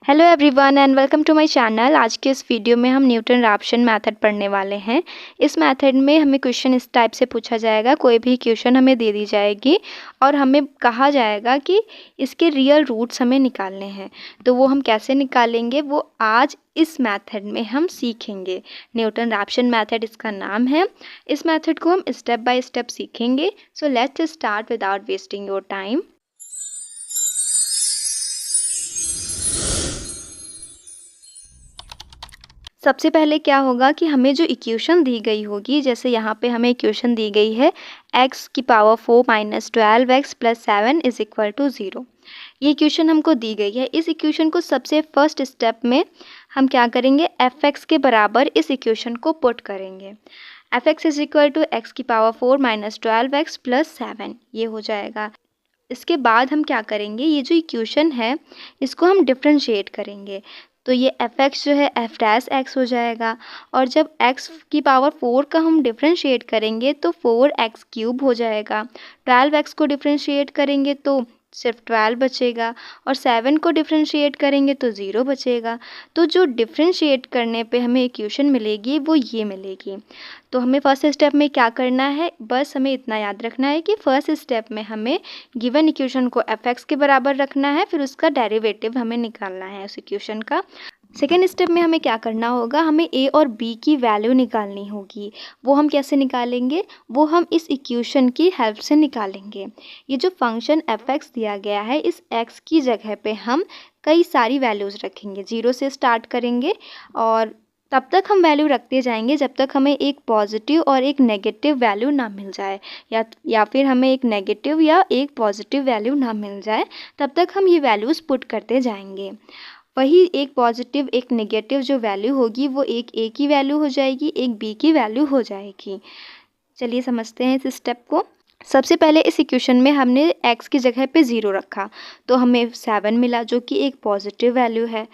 Hello everyone and welcome to my channel. आज के इस वीडियो में हम न्यूटन रैप्शन मेथड पढ़ने वाले हैं। इस मेथड में हमें क्वेश्चन इस टाइप से पूछा जाएगा, कोई भी क्वेश्चन हमें दे दी जाएगी और हमें कहा जाएगा कि इसके रियल रूट्स हमें निकालने हैं। तो वो हम कैसे निकालेंगे वो आज इस मेथड में हम सीखेंगे। न्यूटन रैप्शन मेथड इसका नाम है। इस मेथड को हम स्टेप बाय स्टेप सीखेंगे। So let's start without wasting your time. सबसे पहले क्या होगा कि हमें जो इक्वेशन दी गई होगी, जैसे यहाँ पे हमें इक्वेशन दी गई है x की power 4 minus 12x plus 7 is equal to 0। ये इक्वेशन हमको दी गई है। इस इक्वेशन को सबसे फर्स्ट स्टेप में हम क्या करेंगे, fx के बराबर इस इक्वेशन को पुट करेंगे। fx is equal to x की पावर 4 माइनस 12x प्लस 7 ये हो जाएगा। इसके बाद हम क्या करेंगे, ये जो इक्वेशन है इसको हम डिफ्रेंशिएट करेंगे। तो ये fx जो है f डैश x हो जाएगा और जब x की पावर 4 का हम डिफ्रेंशिएट करेंगे तो 4x क्यूब हो जाएगा। 12x को डिफ्रेंशिएट करेंगे तो सिर्फ 12 बचेगा और 7 को डिफ्रेंशिएट करेंगे तो 0 बचेगा। तो जो डिफ्रेंशिएट करने पे हमें इक्वेशन मिलेगी वो ये मिलेगी। तो हमें फर्स्ट स्टेप में क्या करना है, बस हमें इतना याद रखना है कि फर्स्ट स्टेप में हमें गिवन इक्वेशन को fx के बराबर रखना है, फिर उसका डेरिवेटिव हमें निकालना है उस इक्वेशन का। सेकेंड स्टेप में हमें क्या करना होगा, हमें a और b की वैल्यू निकालनी होगी। वो हम कैसे निकालेंगे, वो हम इस इक्वेशन की हेल्प से निकालेंगे। ये जो फंक्शन fx दिया गया है, इस x की जगह पे हम कई सारी वैल्यूज़ रखेंगे। 0 से स्टार्ट करेंगे और तब तक हम वैल्यू रखते जाएंगे जब तक हमें एक पॉजिटिव और एक नेगेटिव वैल्यू ना मिल जाए, या फिर हमें एक नेगेटिव या एक पॉजिटिव वैल्यू ना मिल जाए, तब तक हम ये वैल्यूज़ पुट करते जाएंगे। वही एक पॉजिटिव एक नेगेटिव जो वैल्यू होगी वो एक a की वैल्यू हो जाएगी, एक b की वैल्यू हो जाएगी। चलिए समझते हैं इस स्टेप को। सबसे पहले इस इक्वेशन में हमने x की जगह पे 0 रखा तो हमें 7 मिला जो कि एक पॉजिटिव वैल्यू है।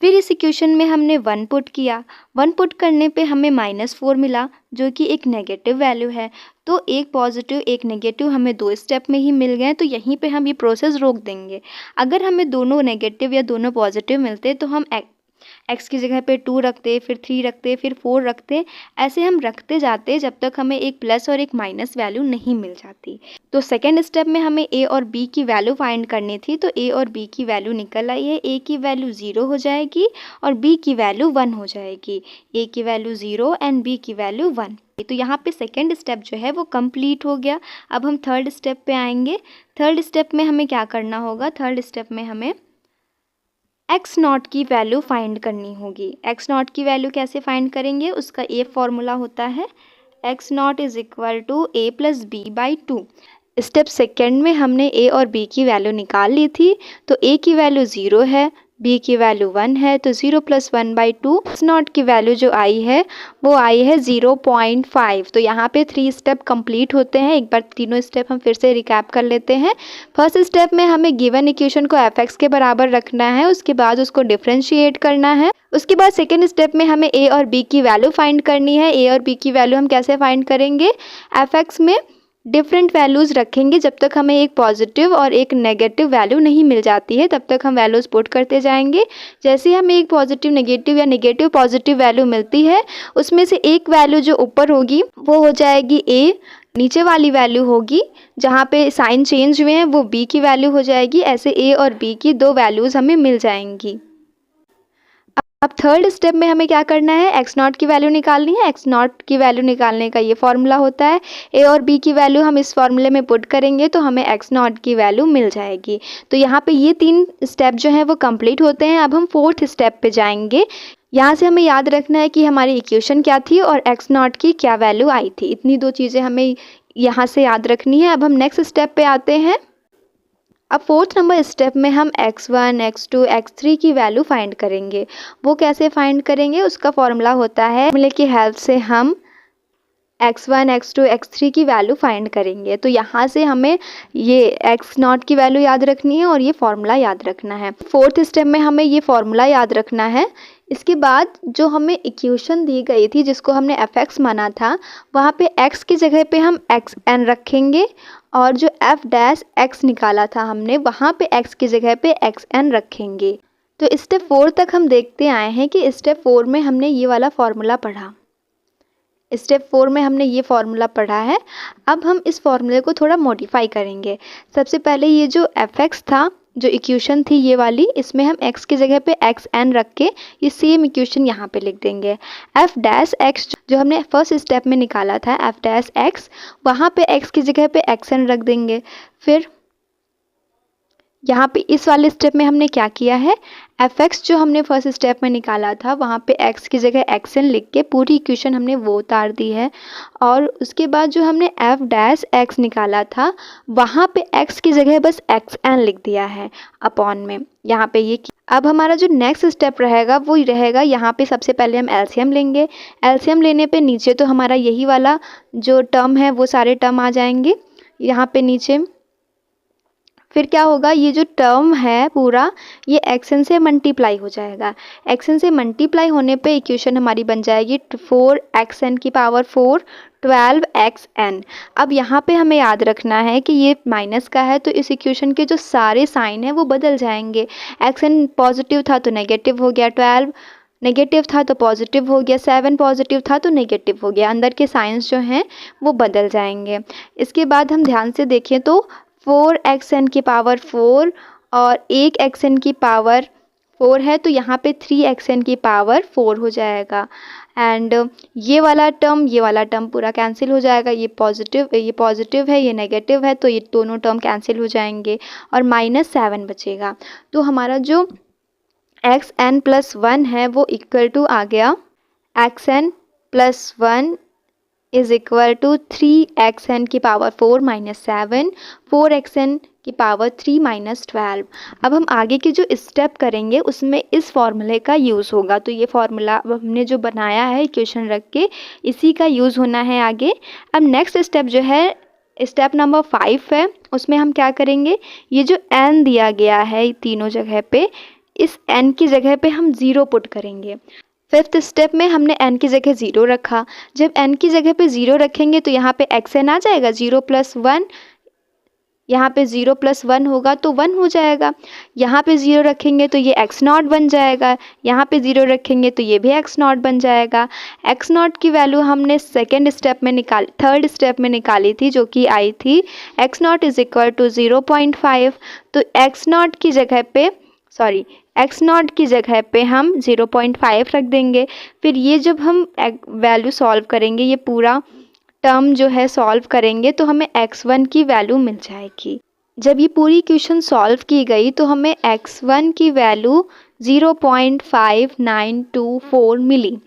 फिर इस इक्वेशन में हमने 1 पुट किया। 1 पुट करने पे हमें -4 मिला जो कि एक नेगेटिव वैल्यू है। तो एक पॉजिटिव एक नेगेटिव हमें 2 स्टेप में ही मिल गए, तो यहीं पे हम ये प्रोसेस रोक देंगे। अगर हमें दोनों नेगेटिव या दोनों पॉजिटिव मिलते तो हम x की जगह पे 2 रखते, फिर 3 रखते, फिर 4 रखते। ऐसे हम रखते जाते जब तक हमें एक प्लस और एक माइनस वैल्यू नहीं मिल जाती। तो सेकेंड स्टेप में हमें a और b की वैल्यू फाइंड करनी थी। तो a और b की वैल्यू निकल आई है। a की वैल्यू 0 हो जाएगी और b की वैल्यू 1 हो जाएगी। a की वैल्यू 0 एंड b की वैल्यू 1। तो यहाँ पे सेकेंड स्टेप जो है वो कंप्लीट हो गया। अब हम थर्ड स्टेप पे आएंगे। थर्ड स्टेप में हमें क्या करना होगा, थर्ड स्टेप में हमें एक्स नॉट की वैल्यू फाइंड करनी होगी। एक्स नॉट की वैल्यू कैसे फाइंड करेंगे, उसका ए फॉर्मूला होता है x naught is equal to a plus B by 2। Step second में हमने a और b की वैल्यू निकाल ली थी। तो a की वैल्यू 0 है, b की वैल्यू 1 है, तो 0 प्लस 1 बाई 2। एक्स नॉट की वैल्यू जो आई है वो आई है 0.5। तो यहाँ पे 3 स्टेप कंप्लीट होते हैं। एक बार तीनों स्टेप हम फिर से रिकैप कर लेते हैं। फर्स्ट स्टेप में हमें गिवन इक्वेशन को fx के बराबर रखना है, उसके बाद उसको डिफ्रेंशिएट करना है। उसके बाद सेकेंड स्टेप में हमें a और b की वैल्यू फाइंड करनी है। a और b की वैल्यू हम कैसे फाइंड करेंगे, fx में डिफरेंट वैल्यूज़ रखेंगे जब तक हमें एक पॉजिटिव और एक नेगेटिव वैल्यू नहीं मिल जाती है, तब तक हम वैल्यूज़ पुट करते जाएंगे। जैसे हमें एक पॉजिटिव नेगेटिव या नेगेटिव पॉजिटिव वैल्यू मिलती है, उसमें से एक वैल्यू जो ऊपर होगी वो हो जाएगी a, नीचे वाली वैल्यू होगी जहाँ पे साइन चेंज हुए हैं वो b की वैल्यू हो जाएगी। ऐसे a और b की 2 वैल्यूज़ हमें मिल जाएंगी। अब थर्ड स्टेप में हमें क्या करना है, एक्स नॉट की वैल्यू निकालनी है। एक्स नॉट की वैल्यू निकालने का ये फॉर्मूला होता है। ए और बी की वैल्यू हम इस फॉर्मूले में पुट करेंगे तो हमें एक्स नॉट की वैल्यू मिल जाएगी। तो यहाँ पे ये 3 स्टेप जो हैं वो कंप्लीट होते हैं। अब हम फोर्थ स्टेप पे जाएंगे। यहाँ से हमें याद रखना है कि हमारी इक्वेशन क्या थी और एक्स नॉट की क्या वैल्यू आई थी। इतनी 2 चीज़ें हमें यहाँ से याद रखनी है। अब हम नेक्स्ट स्टेप पे आते हैं। अब फोर्थ नंबर स्टेप में हम x1, x2, x3 की वैल्यू फाइंड करेंगे। वो कैसे फाइंड करेंगे, उसका फॉर्मूला होता है फॉर्मूले की हेल्प से हम x1, x2, x3 की वैल्यू फाइंड करेंगे। तो यहाँ से हमें ये x नॉट की वैल्यू याद रखनी है और ये फॉर्मूला याद रखना है। फोर्थ स्टेप में हमें ये फॉर्मूला याद रखना है। इसके बाद जो हमें इक्वेशन दी गई थी जिसको हमने fx माना था, वहाँ पे x की जगह पे हम xn रखेंगे और जो f डैश x निकाला था हमने, वहाँ पे x की जगह पे xn रखेंगे। तो स्टेप 4 तक हम देखते आए हैं कि स्टेप 4 में हमने ये वाला फॉर्मूला पढ़ा। स्टेप 4 में हमने ये फॉर्मूला पढ़ा है। अब हम इस फॉर्मूले को थोड़ा मॉडिफाई करेंगे। सबसे पहले ये जो fx था, जो इक्वेशन थी ये वाली, इसमें हम x की जगह पे xn रख के ये सेम इक्वेशन यहाँ पे लिख देंगे। f डैश x जो हमने फर्स्ट स्टेप में निकाला था, f डैश x, वहाँ पे x की जगह पे xn रख देंगे। फिर यहाँ पे इस वाले स्टेप में हमने क्या किया है, fx जो हमने फर्स्ट स्टेप में निकाला था वहाँ पे x की जगह xn लिख के पूरी इक्वेशन हमने वो उतार दी है। और उसके बाद जो हमने f डैश x निकाला था वहाँ पे x की जगह बस xn लिख दिया है अपॉन में यहाँ पे ये। अब हमारा जो नेक्स्ट स्टेप रहेगा वो रहेगा, यहाँ पे सबसे पहले हम एलसीएम लेंगे। एलसीएम लेने पे नीचे तो हमारा यही वाला जो टर्म है वो सारे टर्म आ जाएंगे यहाँ पे नीचे। फिर क्या होगा, ये जो टर्म है पूरा ये xn से मल्टीप्लाई हो जाएगा। xn से मल्टीप्लाई होने पे इक्वेशन हमारी बन जाएगी 4xn की पावर 4 12xn। अब यहाँ पे हमें याद रखना है कि ये माइनस का है तो इस इक्वेशन के जो सारे साइन हैं वो बदल जाएंगे। xn पॉजिटिव था तो नेगेटिव हो गया, 12 नेगेटिव था तो पॉजिटिव हो गया, 7 पॉजिटिव था तो नेगेटिव हो गया। अंदर के साइंस जो हैं वो बदल जाएंगे। इसके बाद हम ध्यान से देखें तो 4xn की पावर 4 और 1xn की पावर 4 है तो यहाँ पे 3xn की पावर 4 हो जाएगा। एंड ये वाला टर्म पूरा कैंसिल हो जाएगा। ये पॉजिटिव है, ये नेगेटिव है तो ये दोनों टर्म कैंसिल हो जाएंगे और -7 बचेगा। तो हमारा जो xn प्लस 1 है वो इक्वल टू आ गया xn plus 1 is equal to 3xn की पावर 4 माइनस 7, 4xn की पावर 3 माइनस 12। अब हम आगे के जो स्टेप करेंगे उसमें इस फॉर्मूले का यूज़ होगा। तो ये फॉर्मूला हमने जो बनाया है इक्वेशन रख के इसी का यूज़ होना है आगे। अब नेक्स्ट स्टेप जो है स्टेप नंबर 5 है, उसमें हम क्या करेंगे, ये जो n दिया गया है तीनों जगह पे, इस n की जगह पे हम 0 पुट करेंगे। फिफ्थ स्टेप में हमने n की जगह 0 रखा। जब n की जगह पे 0 रखेंगे तो यहाँ पे xn आ जाएगा, 0 प्लस 1, यहाँ पे 0 प्लस 1 होगा तो 1 हो जाएगा। यहाँ पे 0 रखेंगे तो ये x0 बन जाएगा, यहाँ पे 0 रखेंगे तो ये भी x0 बन जाएगा। x0 की वैल्यू हमने थर्ड स्टेप में निकाली थी जो कि आई थी x0 इज इक्वल टू 0.5। तो x0 की जगह पे हम 0.5 रख देंगे। फिर ये जब हम वैल्यू सॉल्व करेंगे, ये पूरा टर्म जो है सॉल्व करेंगे तो हमें x1 की वैल्यू मिल जाएगी। जब ये पूरी इक्वेशन सॉल्व की गई तो हमें x1 की वैल्यू 0.5924 मिली।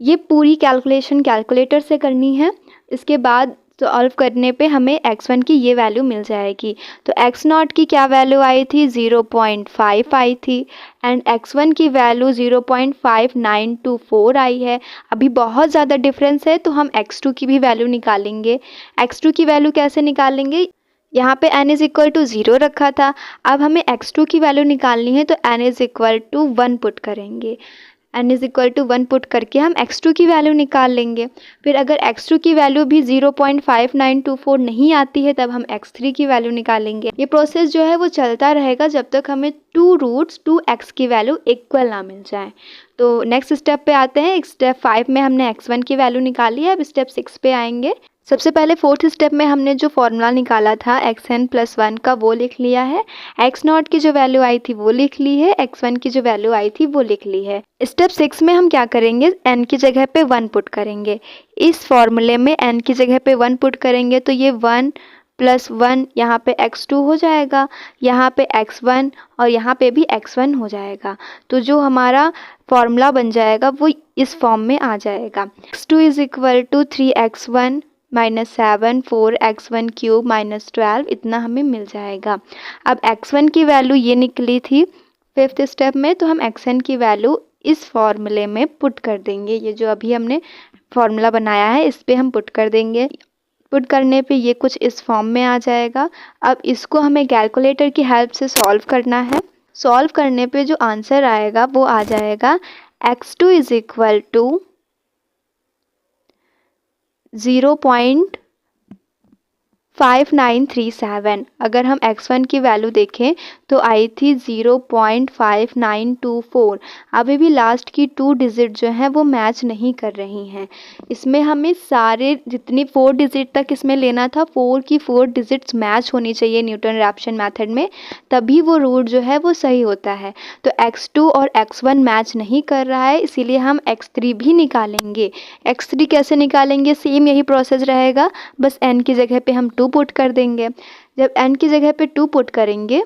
ये पूरी कैलकुलेशन कैलकुलेटर से करनी है। इसके बाद सॉल्व करने पे हमें x1 की ये वैल्यू मिल जाएगी। तो x0 की क्या वैल्यू आई थी, 0.5 आई थी एंड x1 की वैल्यू 0.5924 आई है। अभी बहुत ज़्यादा डिफरेंस है तो हम x2 की भी वैल्यू निकालेंगे। x2 की वैल्यू कैसे निकालेंगे, यहाँ पे n इज इक्वल टू 0 रखा था, अब हमें x2 की वैल्यू निकालनी है तो n is equal to 1 put करेंगे। n is equal to 1 put करके हम x2 की वैल्यू निकाल लेंगे। फिर अगर x2 की वैल्यू भी 0.5924 नहीं आती है तब हम x3 की वैल्यू निकालेंगे। ये प्रोसेस जो है वो चलता रहेगा जब तक हमें 2√2x की वैल्यू इक्वल ना मिल जाए। तो नेक्स्ट स्टेप पे आते हैं। स्टेप 5 में हमने x1 की वैल्यू निकाली है, अब स्टेप 6 पे आएंगे। सबसे पहले फोर्थ स्टेप में हमने जो फॉर्मूला निकाला था xn प्लस 1 का वो लिख लिया है, x0 की जो वैल्यू आई थी वो लिख ली है, x1 की जो वैल्यू आई थी वो लिख ली है। स्टेप 6 में हम क्या करेंगे, n की जगह पे 1 पुट करेंगे। इस फॉर्मूले में n की जगह पे 1 पुट करेंगे तो ये 1 प्लस 1 यहाँ पे x2 हो जाएगा, यहाँ पे x1 और यहाँ पे भी x1 हो जाएगा। तो जो हमारा फॉर्मूला बन जाएगा वो इस फॉर्म में आ जाएगा। x2 is equal to 3x1 minus 7 4x1 cube minus 12, इतना हमें मिल जाएगा। अब x1 की वैल्यू ये निकली थी फिफ्थ स्टेप में, तो हम xn की वैल्यू इस फॉर्मूले में पुट कर देंगे। ये जो अभी हमने फॉर्मूला बनाया है इस पे हम पुट कर देंगे। पुट करने पे ये कुछ इस फॉर्म में आ जाएगा। अब इसको हमें कैलकुलेटर की हेल्प से सॉल्व करना है। सॉल्व करने पे जो आंसर आएगा वो आ जाएगा x2 इज इक्वल टू 0.59 5937। अगर हम x1 की वैल्यू देखें तो आई थी 0.5924। अभी भी लास्ट की 2 डिजिट जो हैं वो मैच नहीं कर रही हैं। इसमें हमें सारे जितनी 4 डिजिट तक इसमें लेना था, 4 की 4 डिजिट्स मैच होनी चाहिए न्यूटन रैप्सन मेथड में, तभी वो रूट जो है वो सही होता है। तो x2 और x1 मैच नहीं कर रहा है, इसीलिए हम x3 भी निकालेंगे। x3 कैसे निकालेंगे? सेम यही प्रोसेस रहेगा, बस n की जगह पे हम 2 पुट कर देंगे। जब n की जगह पे 2 पुट करेंगे,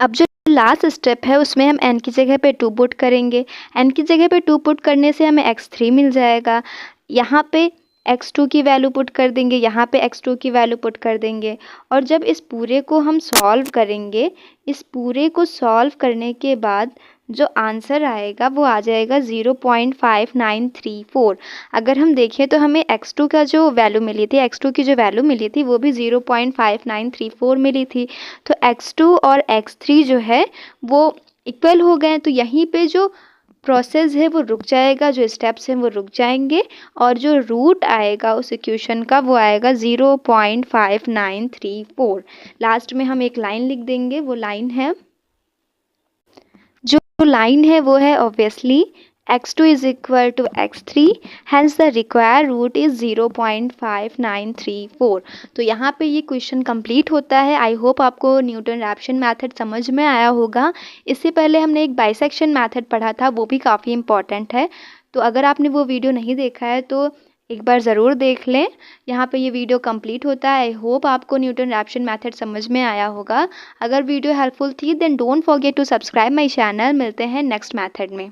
अब जो लास्ट स्टेप है उसमें हम n की जगह पे 2 पुट करेंगे। n की जगह पे 2 पुट करने से हमें x3 मिल जाएगा। यहाँ पे x2 की वैल्यू पुट कर देंगे, यहाँ पे x2 की वैल्यू पुट कर देंगे। और जब इस पूरे को हम सॉल्व करेंगे, इस पूरे को सॉल्व करने के बाद जो आंसर आएगा वो आ जाएगा 0.5934। अगर हम देखें तो हमें x2 का जो वैल्यू मिली थी, x2 की जो वैल्यू मिली थी वो भी 0.5934 मिली थी। तो x2 और x3 जो है वो इक्वल हो गए। तो यहीं पे जो प्रोसेस है वो रुक जाएगा, जो स्टेप्स हैं वो रुक जाएंगे, और जो रूट आएगा उस इक्वेशन का वो आएगा 0.5934। लास्ट में हम एक लाइन लिख देंगे, वो लाइन है वो है obviously x2 is equal to x3, hence the required root is 0.5934। तो यहाँ पे ये क्वेश्चन कंप्लीट होता है। आई होप आपको न्यूटन रैप्सन मेथड समझ में आया होगा। इससे पहले हमने एक बाइसेक्शन मेथड पढ़ा था, वो भी काफ़ी इम्पॉर्टेंट है। तो अगर आपने वो वीडियो नहीं देखा है तो एक बार ज़रूर देख लें। यहाँ पे ये वीडियो कंप्लीट होता है। आई होप आपको न्यूटन रैप्सन मेथड समझ में आया होगा। अगर वीडियो हेल्पफुल थी then don't forget to subscribe my channel. मिलते हैं नेक्स्ट मेथड में।